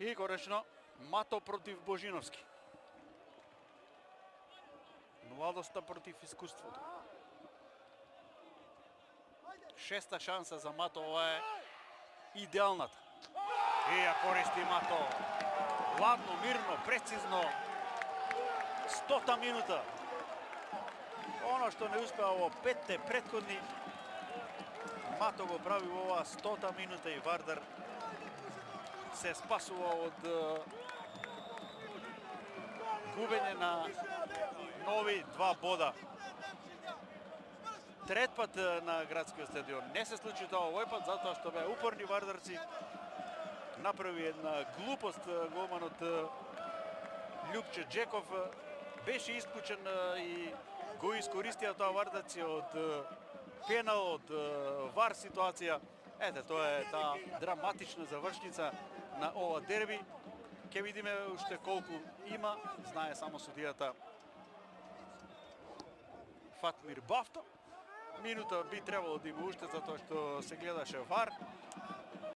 И конечно Мато против Божиновски. Младоста против искуството. Шеста шанса за Мато, ова е идеалната. И ја користи Мато. Ладно, мирно, прецизно. 100-та минута. Оно што не успеа во петте претходни, Мато го прави во оваа 100-та минута и Вардар се спасува од губење на нови 2 бода. Трет пат на градскиот стадион. Не се случи тоа овој пат, затоа што беа упорни вардарци. Направи една глупост голманот Љупче Джеков. Беше исклучен и го искористија тоа вардарци од пенал, од вар ситуација. Ете, тоа е таа драматична завршница на ова дерби. Ке видиме уште колку има, знае само судијата Фатмир Бафто. Минута би требало да има уште, затоа што се гледаше вар.